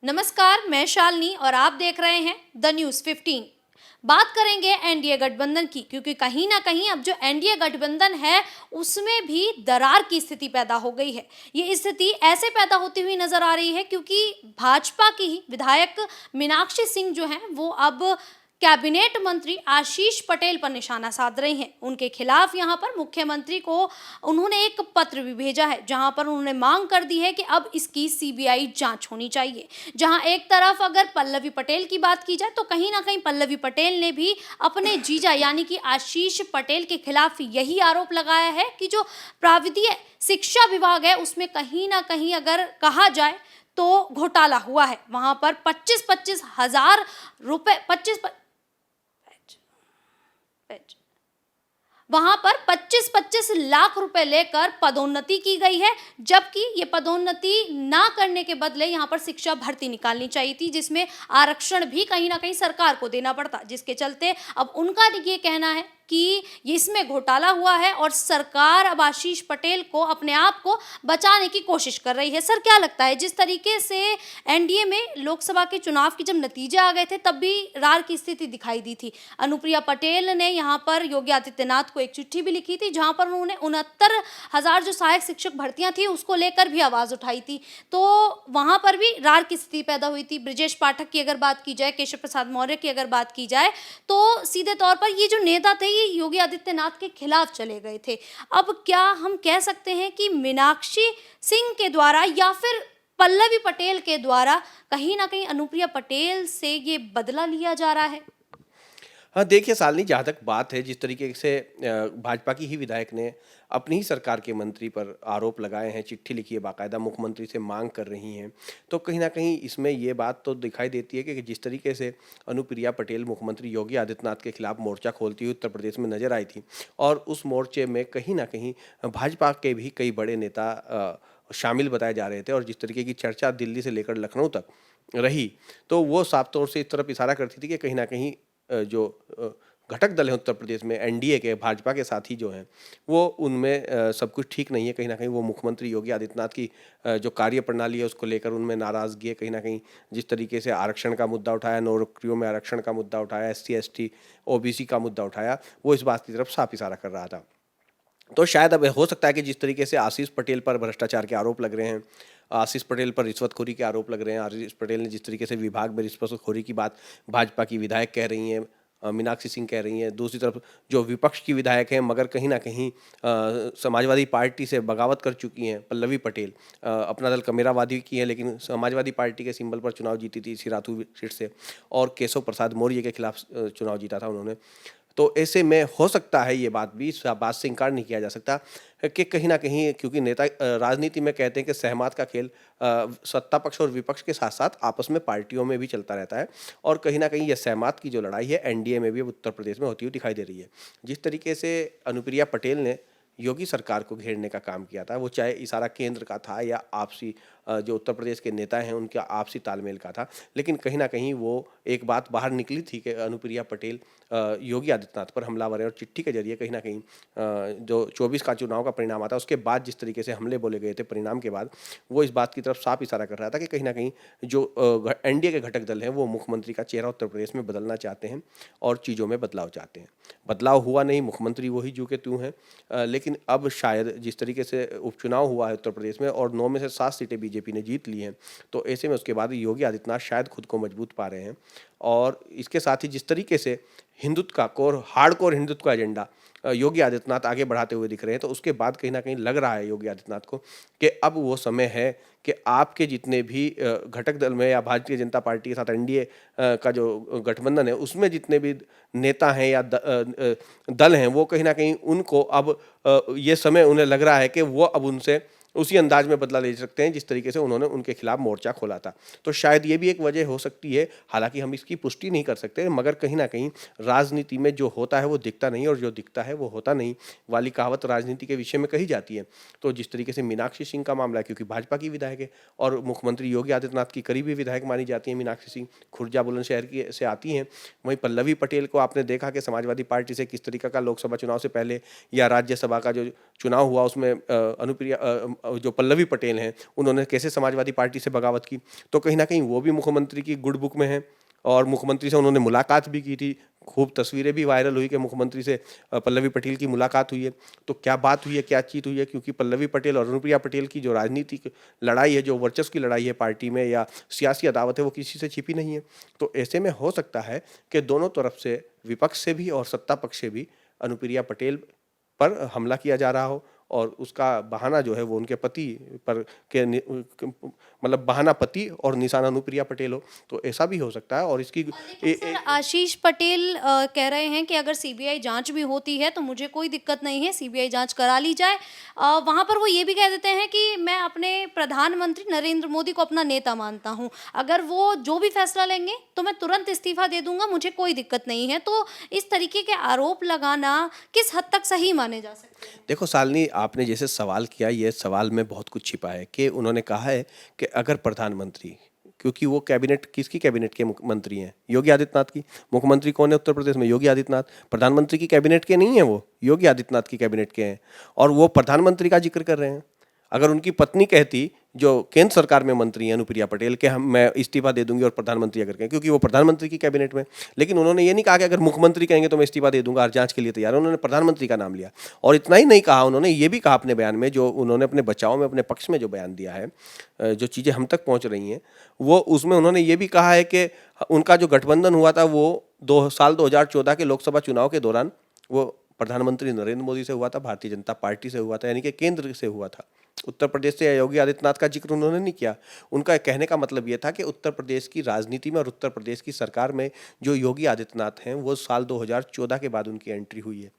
नमस्कार, मैं शालिनी और आप देख रहे हैं द न्यूज़ 15। बात करेंगे एनडीए गठबंधन की, क्योंकि कहीं ना कहीं अब जो एनडीए गठबंधन है उसमें भी दरार की स्थिति पैदा हो गई है। ये स्थिति ऐसे पैदा होती हुई नजर आ रही है क्योंकि भाजपा की ही विधायक मीनाक्षी सिंह जो हैं वो अब कैबिनेट मंत्री आशीष पटेल पर निशाना साध रही हैं। उनके खिलाफ यहां पर मुख्यमंत्री को उन्होंने एक पत्र भी भेजा है, जहां पर उन्होंने मांग कर दी है कि अब इसकी सीबीआई जांच होनी चाहिए। जहां एक तरफ अगर पल्लवी पटेल की बात की जाए तो कहीं ना कहीं पल्लवी पटेल ने भी अपने जीजा यानी कि आशीष पटेल के खिलाफ यही आरोप लगाया है कि जो प्राविधिक शिक्षा विभाग है उसमें कहीं ना कहीं अगर कहा जाए तो घोटाला हुआ है। वहां पर 25-25 हजार रुपए 25 वहां पर 25-25 लाख रुपए लेकर पदोन्नति की गई है, जबकि ये पदोन्नति ना करने के बदले यहां पर शिक्षा भर्ती निकालनी चाहिए थी, जिसमें आरक्षण भी कहीं ना कहीं सरकार को देना पड़ता, जिसके चलते अब उनका ये कहना है कि इसमें घोटाला हुआ है और सरकार अब आशीष पटेल को अपने आप को बचाने की कोशिश कर रही है। सर, क्या लगता है जिस तरीके से एनडीए में लोकसभा के चुनाव के जब नतीजे आ गए थे तब भी रार की स्थिति दिखाई दी थी। अनुप्रिया पटेल ने यहाँ पर योगी आदित्यनाथ को एक चिट्ठी भी लिखी थी, जहाँ पर उन्होंने 69,000 जो सहायक शिक्षक भर्तियां थी उसको लेकर भी आवाज उठाई थी। तो वहां पर भी रार की स्थिति पैदा हुई थी। ब्रजेश पाठक की अगर बात की जाए, केशव प्रसाद मौर्य की अगर बात की जाए, तो सीधे तौर पर ये जो नेता थे ये योगी आदित्यनाथ के खिलाफ चले गए थे। अब क्या हम कह सकते हैं कि मीनाक्षी सिंह के द्वारा या फिर पल्लवी पटेल के द्वारा कहीं ना कहीं अनुप्रिया पटेल से ये बदला लिया जा रहा है? हाँ, देखिए शालिनी, जहाँ तक बात है, जिस तरीके से भाजपा की ही विधायक ने अपनी ही सरकार के मंत्री पर आरोप लगाए हैं, चिट्ठी लिखी है, बाकायदा मुख्यमंत्री से मांग कर रही हैं, तो कहीं न कहीं इसमें ये बात तो दिखाई देती है कि जिस तरीके से अनुप्रिया पटेल मुख्यमंत्री योगी आदित्यनाथ के खिलाफ मोर्चा खोलती हुई उत्तर प्रदेश में नजर आई थी, और उस मोर्चे में कहीं न कहीं भाजपा के भी कई बड़े नेता शामिल बताए जा रहे थे, और जिस तरीके की चर्चा दिल्ली से लेकर लखनऊ तक रही, तो वो साफ तौर से इस तरफ इशारा करती थी कि कहीं न कहीं जो घटक दल हैं उत्तर प्रदेश में एनडीए के, भाजपा के साथी जो हैं, वो उनमें सब कुछ ठीक नहीं है। कहीं न कहीं वो मुख्यमंत्री योगी आदित्यनाथ की जो कार्यप्रणाली है उसको लेकर उनमें नाराज़गी है। कहीं न कहीं जिस तरीके से आरक्षण का मुद्दा उठाया, नौकरियों में आरक्षण का मुद्दा उठाया, एससी, एसटी, ओबीसी का मुद्दा उठाया, वो इस बात की तरफ साफ इशारा कर रहा था। तो शायद अब हो सकता है कि जिस तरीके से आशीष पटेल पर भ्रष्टाचार के आरोप लग रहे हैं, आशीष पटेल पर रिश्वतखोरी के आरोप लग रहे हैं, आशीष पटेल ने जिस तरीके से विभाग में रिश्वतखोरी की बात भाजपा की विधायक कह रही हैं, मीनाक्षी सिंह कह रही हैं, दूसरी तरफ जो विपक्ष की विधायक हैं मगर कहीं ना कहीं समाजवादी पार्टी से बगावत कर चुकी हैं, पल्लवी पटेल अपना दल कमेरावादी की है, लेकिन समाजवादी पार्टी के सिंबल पर चुनाव जीती थी सिराथू सीट से, और केशव प्रसाद मौर्य के खिलाफ चुनाव जीता था उन्होंने। तो ऐसे में हो सकता है, ये बात भी, इस बात से इनकार नहीं किया जा सकता कि कहीं ना कहीं, क्योंकि नेता राजनीति में कहते हैं कि सहमत का खेल सत्ता पक्ष और विपक्ष के साथ साथ आपस में पार्टियों में भी चलता रहता है, और कहीं ना कहीं यह सहमत की जो लड़ाई है एनडीए में भी अब उत्तर प्रदेश में होती हुई दिखाई दे रही है। जिस तरीके से अनुप्रिया पटेल ने योगी सरकार को घेरने का काम किया था, वो चाहे इशारा केंद्र का था या आपसी जो उत्तर प्रदेश के नेता हैं उनका आपसी तालमेल का था, लेकिन कहीं ना कहीं वो एक बात बाहर निकली थी कि अनुप्रिया पटेल योगी आदित्यनाथ पर हमलावर है, और चिट्ठी के जरिए कहीं ना कहीं जो 24 का चुनाव का परिणाम आता, उसके बाद जिस तरीके से हमले बोले गए थे परिणाम के बाद, वो इस बात की तरफ साफ इशारा कर रहा था कि कहीं ना कहीं जो एनडीए के घटक दल हैं वो मुख्यमंत्री का चेहरा उत्तर प्रदेश में बदलना चाहते हैं और चीज़ों में बदलाव चाहते हैं। बदलाव हुआ नहीं, मुख्यमंत्री वही जू के त्यों हैं, लेकिन अब शायद जिस तरीके से उपचुनाव हुआ है उत्तर प्रदेश में और 9 में से 7 सीटें बीजेपी ने जीत ली हैं, तो ऐसे में उसके बाद योगी आदित्यनाथ शायद खुद को मजबूत पा रहे हैं। और इसके साथ ही जिस तरीके से हिंदुत्व का हार्डकोर हिंदुत्व का एजेंडा योगी आदित्यनाथ आगे बढ़ाते हुए दिख रहे हैं, तो उसके बाद कहीं ना कहीं लग रहा है योगी आदित्यनाथ को कि अब वो समय है कि आपके जितने भी घटक दल में या भारतीय जनता पार्टी के साथ एनडीए का जो गठबंधन है उसमें जितने भी नेता हैं या दल हैं, वो कहीं ना कहीं उनको अब ये समय उन्हें लग रहा है कि वो अब उनसे उसी अंदाज में बदला ले सकते हैं जिस तरीके से उन्होंने उनके खिलाफ मोर्चा खोला था। तो शायद ये भी एक वजह हो सकती है, हालांकि हम इसकी पुष्टि नहीं कर सकते, मगर कहीं ना कहीं राजनीति में जो होता है वो दिखता नहीं और जो दिखता है वो होता नहीं वाली कहावत राजनीति के विषय में कही जाती है। तो जिस तरीके से मीनाक्षी सिंह का मामला है, क्योंकि भाजपा की विधायक है और मुख्यमंत्री योगी आदित्यनाथ की करीबी विधायक मानी जाती है मीनाक्षी सिंह, खुर्जा बुलंदशहर की से आती हैं। वहीं पल्लवी पटेल को आपने देखा कि समाजवादी पार्टी से किस तरीके का लोकसभा चुनाव से पहले या राज्यसभा का जो चुनाव हुआ उसमें अनुप्रिया जो पल्लवी पटेल हैं उन्होंने कैसे समाजवादी पार्टी से बगावत की, तो कहीं ना कहीं वो भी मुख्यमंत्री की गुड बुक में है। और मुख्यमंत्री से उन्होंने मुलाकात भी की थी, खूब तस्वीरें भी वायरल हुई कि मुख्यमंत्री से पल्लवी पटेल की मुलाकात हुई है। तो क्या बात हुई है, क्या चीत हुई है, क्योंकि पल्लवी पटेल और अनुप्रिया पटेल की जो राजनीतिक लड़ाई है, जो वर्चस्व की लड़ाई है पार्टी में या सियासी अदावत है, वो किसी से छिपी नहीं है। तो ऐसे में हो सकता है कि दोनों तरफ से, विपक्ष से भी और सत्ता पक्ष से भी, अनुप्रिया पटेल पर हमला किया जा रहा हो और उसका बहाना जो है वो उनके पति पर मतलब बहाना पति और निशाना अनुप्रिया पटेल हो। तो ऐसा भी हो सकता है। और इसकी लेकिन सर आशीष पटेल कह रहे हैं कि अगर सीबीआई जांच भी होती है तो मुझे कोई दिक्कत नहीं है, सीबीआई जांच करा ली जाए। वहां पर वो ये भी कह देते हैं कि मैं अपने प्रधानमंत्री नरेंद्र मोदी को अपना नेता मानता हूं, अगर वो जो भी फैसला लेंगे तो मैं तुरंत इस्तीफा दे दूंगा, मुझे कोई दिक्कत नहीं है। तो इस तरीके के आरोप लगाना किस हद तक सही माने जा सकते हैं? देखो शालिनी, आपने जैसे सवाल किया, ये सवाल में बहुत कुछ छिपा है कि उन्होंने कहा है कि अगर प्रधानमंत्री, क्योंकि वो कैबिनेट, किसकी कैबिनेट के मंत्री हैं? योगी आदित्यनाथ की। मुख्यमंत्री कौन है उत्तर प्रदेश में? योगी आदित्यनाथ। प्रधानमंत्री की कैबिनेट के नहीं है वो, योगी आदित्यनाथ की कैबिनेट के हैं। और वो प्रधानमंत्री का जिक्र कर रहे हैं। अगर उनकी पत्नी कहती, जो केंद्र सरकार में मंत्री हैं अनुप्रिया पटेल, के मैं इस्तीफा दे दूंगी और प्रधानमंत्री अगर कहें, क्योंकि वो प्रधानमंत्री की कैबिनेट में। लेकिन उन्होंने ये नहीं कहा कि अगर मुख्यमंत्री कहेंगे तो मैं इस्तीफा दे दूंगा और जांच के लिए तैयार है, उन्होंने प्रधानमंत्री का नाम लिया। और इतना ही नहीं कहा, उन्होंने ये भी कहा अपने बयान में, जो उन्होंने अपने बचाव में, अपने पक्ष में जो बयान दिया है, जो चीज़ें हम तक पहुँच रही हैं, वो उसमें उन्होंने ये भी कहा है कि उनका जो गठबंधन हुआ था वो 2014 के लोकसभा चुनाव के दौरान वो प्रधानमंत्री नरेंद्र मोदी से हुआ था, भारतीय जनता पार्टी से हुआ था, यानी कि केंद्र से हुआ था। उत्तर प्रदेश से योगी आदित्यनाथ का जिक्र उन्होंने नहीं किया। उनका कहने का मतलब ये था कि उत्तर प्रदेश की राजनीति में और उत्तर प्रदेश की सरकार में जो योगी आदित्यनाथ हैं, वो साल 2014 के बाद उनकी एंट्री हुई है।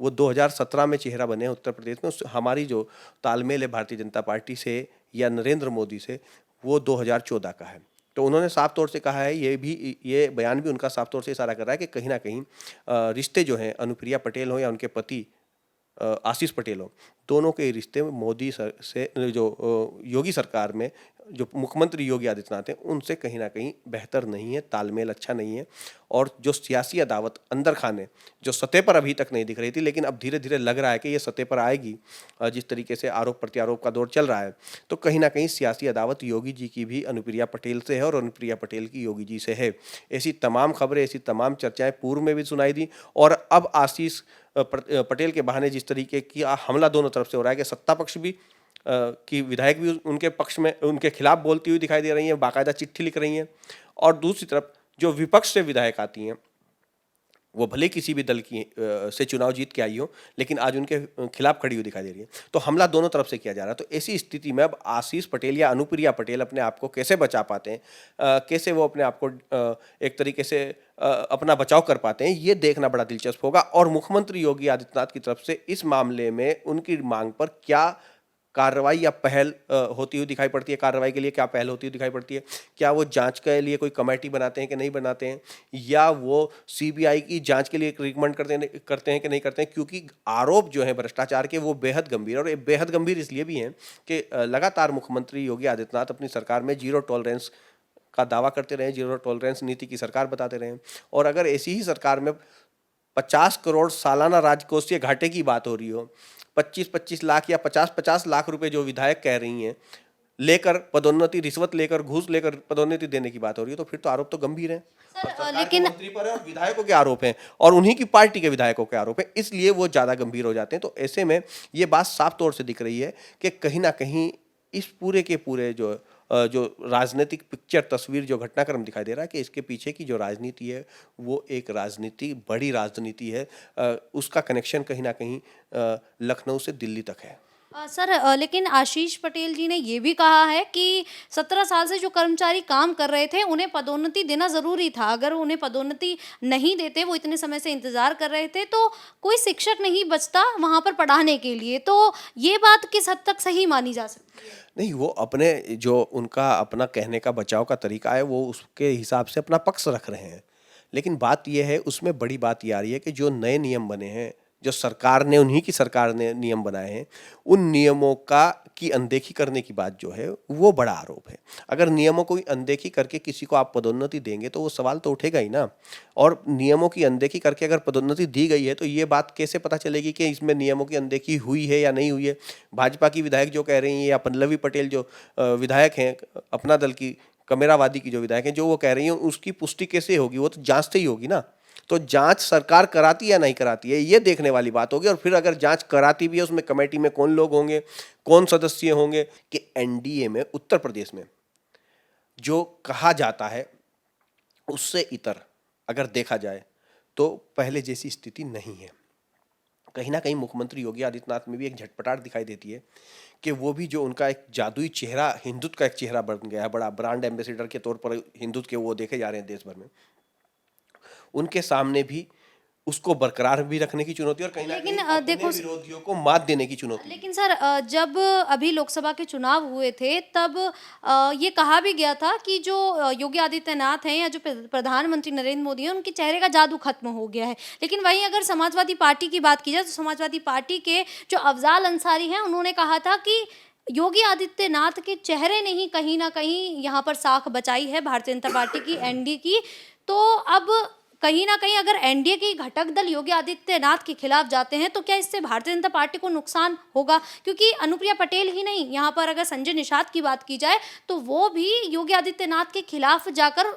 वो 2017 में चेहरा बने हैं उत्तर प्रदेश में। हमारी जो तालमेल है भारतीय जनता पार्टी से या नरेंद्र मोदी से, वो 2014 का है। तो उन्होंने साफ तौर से कहा है, ये बयान भी उनका साफ तौर से इशारा कर रहा है कि कहीं ना कहीं रिश्ते जो हैं, अनुप्रिया पटेल हो या उनके पति आशीष पटेल हो, दोनों के रिश्ते में मोदी से जो योगी सरकार में जो मुख्यमंत्री योगी आदित्यनाथ हैं, उनसे कहीं ना कहीं बेहतर नहीं है, तालमेल अच्छा नहीं है। और जो सियासी अदावत अंदर खाने, जो सतह पर अभी तक नहीं दिख रही थी, लेकिन अब धीरे धीरे लग रहा है कि ये सतह पर आएगी। जिस तरीके से आरोप प्रत्यारोप का दौर चल रहा है, तो कहीं ना कहीं सियासी अदावत योगी जी की भी अनुप्रिया पटेल से है और अनुप्रिया पटेल की योगी जी से है। ऐसी तमाम खबरें, ऐसी तमाम चर्चाएं पूर्व में भी सुनाई दी, और अब आशीष पटेल के बहाने जिस तरीके की हमला दोनों तरफ से हो रहा है कि सत्ता पक्ष भी कि विधायक भी उनके पक्ष में, उनके खिलाफ बोलती हुई दिखाई दे रही हैं, बाकायदा चिट्ठी लिख रही हैं। और दूसरी तरफ जो विपक्ष से विधायक आती हैं, वो भले किसी भी दल की से चुनाव जीत के आई हो, लेकिन आज उनके खिलाफ खड़ी हुई दिखाई दे रही है। तो हमला दोनों तरफ से किया जा रहा है। तो ऐसी स्थिति में अब आशीष पटेल या अनुप्रिया पटेल अपने आप को कैसे बचा पाते हैं, कैसे वो अपने आप को एक तरीके से अपना बचाव कर पाते हैं, ये देखना बड़ा दिलचस्प होगा। और मुख्यमंत्री योगी आदित्यनाथ की तरफ से इस मामले में उनकी मांग पर क्या कार्रवाई या पहल होती हुई दिखाई पड़ती है, कार्रवाई के लिए क्या पहल होती हुई दिखाई पड़ती है, क्या वो जांच के लिए कोई कमेटी बनाते हैं कि नहीं बनाते हैं, या वो सीबीआई की जांच के लिए रिकमेंड करते हैं कि नहीं करते हैं। क्योंकि आरोप जो है भ्रष्टाचार के, वो बेहद गंभीर, और ये बेहद गंभीर इसलिए भी हैं कि लगातार मुख्यमंत्री योगी आदित्यनाथ अपनी सरकार में जीरो टॉलरेंस का दावा करते रहे, जीरो टॉलरेंस नीति की सरकार बताते रहे। और अगर ऐसी ही सरकार में 50 करोड़ सालाना राजकोषीय घाटे की बात हो रही हो, 25-25 लाख या 50-50 लाख रुपए जो विधायक कह रही हैं, लेकर पदोन्नति, रिश्वत लेकर, घूस लेकर पदोन्नति देने की बात हो रही है, तो फिर तो आरोप तो गंभीर है। सर सरकार के लेकिन मंत्री पर है और विधायकों के आरोप हैं, और उन्हीं की पार्टी के विधायकों के आरोप हैं, इसलिए वो ज्यादा गंभीर हो जाते हैं। तो ऐसे में ये बात साफ तौर से दिख रही है कि कहीं ना कहीं इस पूरे के पूरे जो राजनीतिक पिक्चर, तस्वीर, जो घटनाक्रम दिखाई दे रहा है, कि इसके पीछे की जो राजनीति है, वो एक राजनीति, बड़ी राजनीति है। उसका कनेक्शन कहीं ना कहीं लखनऊ से दिल्ली तक है। सर लेकिन आशीष पटेल जी ने ये भी कहा है कि 17 साल से जो कर्मचारी काम कर रहे थे, उन्हें पदोन्नति देना ज़रूरी था। अगर उन्हें पदोन्नति नहीं देते, वो इतने समय से इंतज़ार कर रहे थे, तो कोई शिक्षक नहीं बचता वहाँ पर पढ़ाने के लिए। तो ये बात किस हद तक सही मानी जा सकती है? नहीं, वो अपने, जो उनका अपना कहने का बचाव का तरीका है, वो उसके हिसाब से अपना पक्ष रख रहे हैं। लेकिन बात यह है, उसमें बड़ी बात ये आ रही है कि जो नए नियम बने हैं, जो सरकार ने, उन्हीं की सरकार ने नियम बनाए हैं, उन नियमों का की अनदेखी करने की बात जो है वो बड़ा आरोप है। अगर नियमों को अनदेखी करके किसी को आप पदोन्नति देंगे तो वो सवाल तो उठेगा ही ना। और नियमों की अनदेखी करके अगर पदोन्नति दी गई है तो ये बात कैसे पता चलेगी कि इसमें नियमों की अनदेखी हुई है या नहीं हुई है। भाजपा की विधायक जो कह रही हैं या पल्लवी पटेल जो विधायक हैं अपना दल की, कमेरावादी की जो विधायक हैं, जो वो कह रही हैं उसकी पुष्टि कैसे होगी, वो तो जांच से ही होगी ना। तो जांच सरकार कराती या नहीं कराती है ये देखने वाली बात होगी। और फिर अगर जांच कराती भी है उसमें कमेटी में कौन लोग होंगे, कौन सदस्य होंगे। कि एनडीए में उत्तर प्रदेश में जो कहा जाता है उससे इतर अगर देखा जाए तो पहले जैसी स्थिति नहीं है। कहीं ना कहीं मुख्यमंत्री योगी आदित्यनाथ में भी एक झटपटाहट दिखाई देती है कि वो भी जो उनका एक जादुई चेहरा, हिंदुत्व का एक चेहरा बन गया है, बड़ा ब्रांड एम्बेसडर के तौर पर हिंदुत्व के वो देखे जा रहे हैं देश भर में, उनके सामने भी उसको बरकरार भी रखने की चुनौती और कहीं ना लेकिन कहीं अपने देखो विरोधियों को मात देने की चुनौती। लेकिन सर जब अभी लोकसभा के चुनाव हुए थे तब ये कहा भी गया था कि जो योगी आदित्यनाथ हैं या जो प्रधानमंत्री नरेंद्र मोदी हैं उनके चेहरे का जादू खत्म हो गया है। लेकिन वहीं अगर समाजवादी पार्टी की बात की जाए तो समाजवादी पार्टी के जो अफजाल अंसारी हैं उन्होंने कहा था कि योगी आदित्यनाथ के चेहरे ने ही कहीं ना कहीं यहाँ पर साख बचाई है भारतीय जनता पार्टी की, एनडीए की। तो अब कहीं न कहीं अगर एनडीए के घटक दल योगी आदित्यनाथ के खिलाफ जाते हैं, तो क्या इससे भारतीय जनता पार्टी को नुकसान होगा? क्योंकि अनुप्रिया पटेल ही नहीं, यहाँ पर अगर संजय निषाद की बात की जाए, तो वो भी योगी आदित्यनाथ के खिलाफ जाकर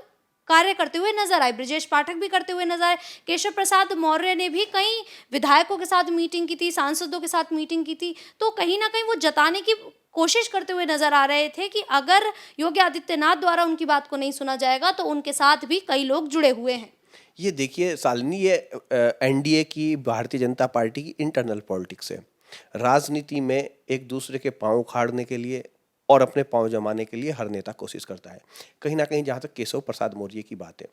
कार्य करते हुए नजर आए। ब्रजेश पाठक भी करते हुए नजर आए। केशव प्रसाद मौर्य ने भी कई विधायकों के साथ मीटिंग की थी, सांसदों के साथ मीटिंग की थी। तो कहीं न कहीं वो जताने की कोशिश करते हुए नजर आ रहे थे कि अगर योगी आदित्यनाथ द्वारा उनकी बात को नहीं सुना जाएगा, तो उनके साथ भी कई लोग जुड़े हुए हैं। ये देखिए शालिनी, ये एनडीए की, भारतीय जनता पार्टी की इंटरनल पॉलिटिक्स है। राजनीति में एक दूसरे के पांव उखाड़ने के लिए और अपने पांव जमाने के लिए हर नेता कोशिश करता है। कहीं ना कहीं जहाँ तक केशव प्रसाद मौर्य की बात है,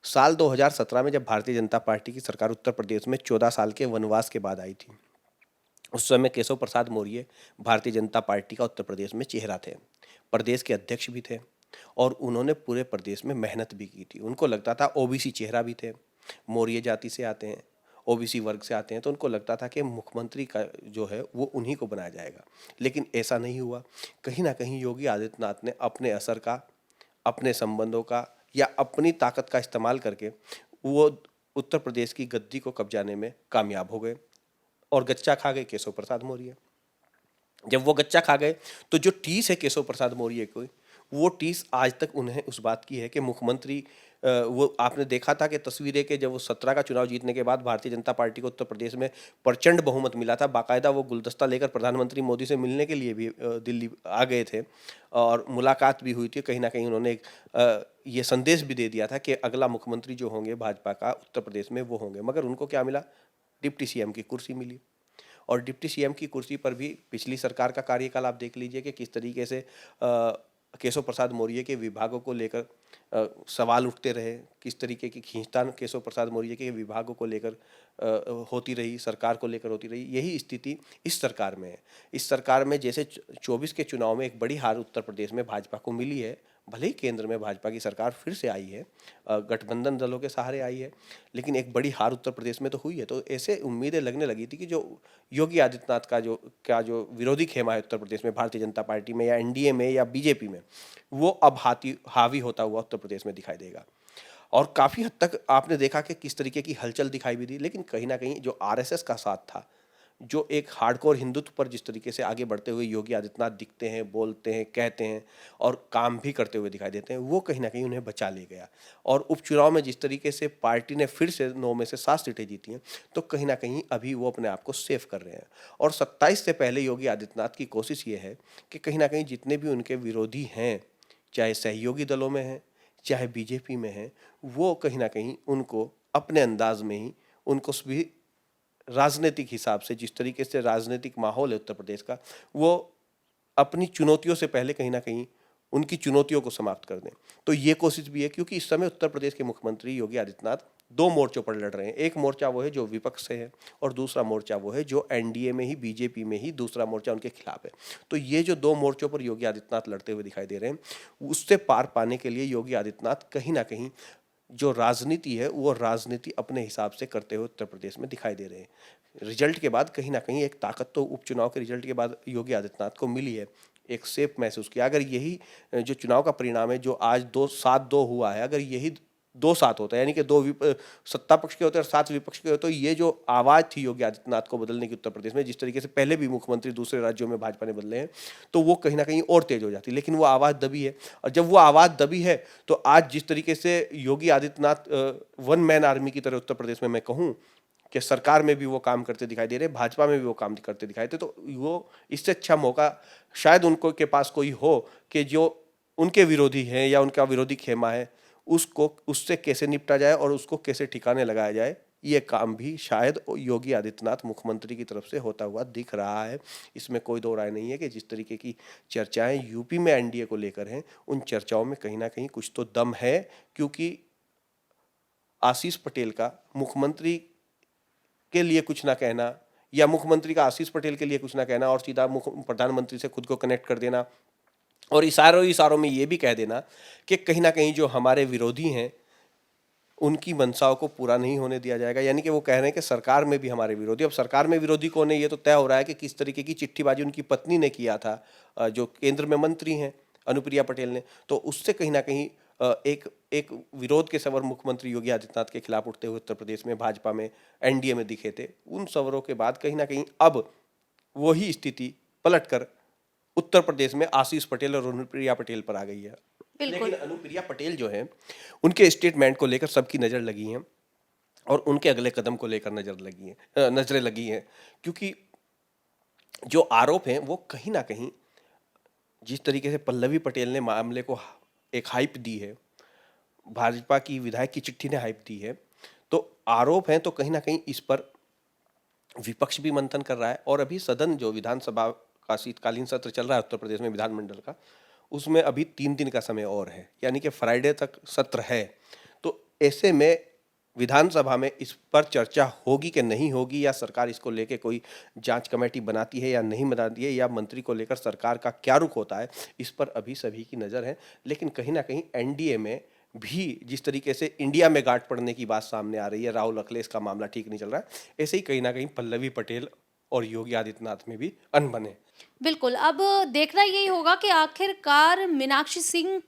साल 2017 में जब भारतीय जनता पार्टी की सरकार उत्तर प्रदेश में 14 साल के वनवास के बाद आई थी, उस समय केशव प्रसाद मौर्य भारतीय जनता पार्टी का उत्तर प्रदेश में चेहरा थे, प्रदेश के अध्यक्ष भी थे और उन्होंने पूरे प्रदेश में मेहनत भी की थी। उनको लगता था, ओबीसी चेहरा भी थे, मौर्य जाति से आते हैं, ओबीसी वर्ग से आते हैं, तो उनको लगता था कि मुख्यमंत्री का जो है वो उन्हीं को बनाया जाएगा। लेकिन ऐसा नहीं हुआ। कहीं ना कहीं योगी आदित्यनाथ ने अपने असर का, अपने संबंधों का या अपनी ताकत का इस्तेमाल करके वो उत्तर प्रदेश की गद्दी को कब्जाने में कामयाब हो गए और गच्चा खा गए केशव प्रसाद मौर्य। जब वो गच्चा खा गए तो जो टीस है केशव प्रसाद मौर्य को, वो टीस आज तक उन्हें उस बात की है कि मुख्यमंत्री, वो आपने देखा था कि तस्वीरें के जब वो 17 का चुनाव जीतने के बाद भारतीय जनता पार्टी को उत्तर प्रदेश में प्रचंड बहुमत मिला था, बाकायदा वो गुलदस्ता लेकर प्रधानमंत्री मोदी से मिलने के लिए भी दिल्ली आ गए थे और मुलाकात भी हुई थी। कहीं ना कहीं उन्होंने ये संदेश भी दे दिया था कि अगला मुख्यमंत्री जो होंगे भाजपा का उत्तर प्रदेश में वो होंगे। मगर उनको क्या मिला? डिप्टी सीएम की कुर्सी मिली। और डिप्टी सीएम की कुर्सी पर भी पिछली सरकार का कार्यकाल आप देख लीजिए कि किस तरीके से केशव प्रसाद मौर्य के विभागों को लेकर सवाल उठते रहे, किस तरीके की खींचतान केशव प्रसाद मौर्य के विभागों को लेकर होती रही, सरकार को लेकर होती रही। यही स्थिति इस सरकार में है। इस सरकार में जैसे 24 के चुनाव में एक बड़ी हार उत्तर प्रदेश में भाजपा को मिली है, भले ही केंद्र में भाजपा की सरकार फिर से आई है, गठबंधन दलों के सहारे आई है, लेकिन एक बड़ी हार उत्तर प्रदेश में तो हुई है। तो ऐसे उम्मीदें लगने लगी थी कि जो योगी आदित्यनाथ का जो विरोधी खेमा है उत्तर प्रदेश में भारतीय जनता पार्टी में या एनडीए में या बीजेपी में, वो अब हावी होता हुआ उत्तर प्रदेश में दिखाई देगा। और काफ़ी हद तक आपने देखा कि किस तरीके की हलचल दिखाई भी दी। लेकिन कहीं ना कहीं जो आरएसएस का साथ था, जो एक हार्डकोर हिंदुत्व पर जिस तरीके से आगे बढ़ते हुए योगी आदित्यनाथ दिखते हैं, बोलते हैं, कहते हैं और काम भी करते हुए दिखाई देते हैं, वो कहीं ना कहीं उन्हें बचा ले गया। और उपचुनाव में जिस तरीके से पार्टी ने फिर से 9 में से 7 सीटें जीती हैं, तो कहीं ना कहीं अभी वो अपने आप को सेफ कर रहे हैं। और 27 से पहले योगी आदित्यनाथ की कोशिश ये है कि कहीं ना कहीं जितने भी उनके विरोधी हैं, चाहे सहयोगी दलों में हैं, चाहे बीजेपी में हैं, वो कहीं ना कहीं उनको अपने अंदाज में ही, उनको भी राजनीतिक हिसाब से, जिस तरीके से राजनीतिक माहौल है उत्तर प्रदेश का, वो अपनी चुनौतियों से पहले कहीं ना कहीं उनकी चुनौतियों को समाप्त कर दें। तो ये कोशिश भी है, क्योंकि इस समय उत्तर प्रदेश के मुख्यमंत्री योगी आदित्यनाथ 2 मोर्चों पर लड़ रहे हैं। एक मोर्चा वो है जो विपक्ष से है और दूसरा मोर्चा वो है जो एनडीए में ही, बीजेपी में ही दूसरा मोर्चा उनके खिलाफ है। तो ये जो 2 मोर्चों पर योगी आदित्यनाथ लड़ते हुए दिखाई दे रहे हैं, उससे पार पाने के लिए योगी आदित्यनाथ कहीं ना कहीं जो राजनीति है वो राजनीति अपने हिसाब से करते हुए उत्तर प्रदेश में दिखाई दे रहे हैं। रिजल्ट के बाद कहीं ना कहीं एक ताकत तो उपचुनाव के रिजल्ट के बाद योगी आदित्यनाथ को मिली है, एक सेफ महसूस किया। अगर यही जो चुनाव का परिणाम है जो आज 2-7-2 हुआ है, अगर यही 2-7 होता है, यानी कि सत्ता पक्ष के होते और 7 विपक्ष के होते, तो ये जो आवाज़ थी योगी आदित्यनाथ को बदलने की उत्तर प्रदेश में, जिस तरीके से पहले भी मुख्यमंत्री दूसरे राज्यों में भाजपा ने बदले हैं, तो वो कहीं ना कहीं और तेज हो जाती। लेकिन वो आवाज़ दबी है, और जब वो आवाज़ दबी है तो आज जिस तरीके से Yogi Adityanath one man army की तरह उत्तर प्रदेश में मैं कहूँ कि सरकार में भी वो काम करते दिखाई दे रहे, भाजपा में भी वो काम करते दिखाई दे, तो वो इससे अच्छा मौका शायद उनको के पास कोई हो कि जो उनके विरोधी हैं या उनका विरोधी खेमा है उसको उससे कैसे निपटा जाए और उसको कैसे ठिकाने लगाया जाए। ये काम भी शायद योगी आदित्यनाथ मुख्यमंत्री की तरफ से होता हुआ दिख रहा है। इसमें कोई दो राय नहीं है कि जिस तरीके की चर्चाएं यूपी में एनडीए को लेकर हैं, उन चर्चाओं में कहीं ना कहीं कुछ तो दम है, क्योंकि आशीष पटेल का मुख्यमंत्री के लिए कुछ ना कहना या मुख्यमंत्री का आशीष पटेल के लिए कुछ ना कहना और सीधा प्रधानमंत्री से खुद को कनेक्ट कर देना और इशारों में ये भी कह देना कि कहीं ना कहीं जो हमारे विरोधी हैं उनकी मंशाओं को पूरा नहीं होने दिया जाएगा। यानी कि वो कह रहे हैं कि सरकार में भी हमारे विरोधी, अब सरकार में विरोधी कौन है ये तो तय हो रहा है कि किस तरीके की चिट्ठीबाजी उनकी पत्नी ने किया था, जो केंद्र में मंत्री हैं अनुप्रिया पटेल ने, तो उससे कहीं ना कहीं एक विरोध के स्वर मुख्यमंत्री योगी आदित्यनाथ के खिलाफ उठते हुए उत्तर प्रदेश में भाजपा में एनडीए में दिखे थे। उन स्वरों के बाद कहीं ना कहीं अब वही स्थिति पलटकर उत्तर प्रदेश में आशीष पटेल और अनुप्रिया पटेल पर आ गई है। लेकिन अनुप्रिया पटेल जो है उनके स्टेटमेंट को लेकर सबकी नजर लगी है और उनके अगले कदम को लेकर नजरें लगी हैं, क्योंकि जो आरोप हैं वो कहीं ना कहीं जिस तरीके से पल्लवी पटेल ने मामले को एक हाइप दी है, भाजपा की विधायक की चिट्ठी ने हाइप दी है, तो आरोप हैं तो कहीं ना कहीं इस पर विपक्ष भी मंथन कर रहा है। और अभी सदन जो विधानसभा का शीतकालीन सत्र चल रहा है उत्तर प्रदेश में विधानमंडल का, उसमें अभी 3 दिन का समय और है, यानी कि फ्राइडे तक सत्र है। तो ऐसे में विधानसभा में इस पर चर्चा होगी कि नहीं होगी, या सरकार इसको लेके कोई जांच कमेटी बनाती है या नहीं बनाती है, या मंत्री को लेकर सरकार का क्या रुख होता है, इस पर अभी सभी की नज़र है। लेकिन कहीं ना कहीं एनडीए में भी जिस तरीके से इंडिया में गांठ पड़ने की बात सामने आ रही है, राहुल अखिलेश का मामला ठीक नहीं चल रहा है, ऐसे ही कहीं ना कहीं पल्लवी पटेल और योगी आदित्यनाथ में भी अनबन है। बिल्कुल, अब देखना यही होगा कि आखिरकार मीनाक्षी सिंह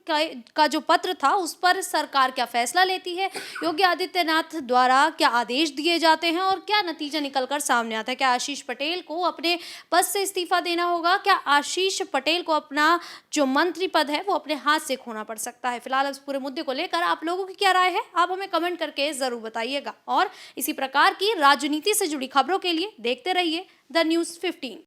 का जो पत्र था उस पर सरकार क्या फैसला लेती है, योगी आदित्यनाथ द्वारा क्या आदेश दिए जाते हैं और क्या नतीजा निकलकर सामने आता है। क्या आशीष पटेल को अपने पद से इस्तीफा देना होगा, क्या आशीष पटेल को अपना जो मंत्री पद है वो अपने हाथ से खोना पड़ सकता है। फिलहाल इस पूरे मुद्दे को लेकर आप लोगों की क्या राय है, आप हमें कमेंट करके जरूर बताइएगा। और इसी प्रकार की राजनीति से जुड़ी खबरों के लिए देखते रहिए द न्यूज़ 15।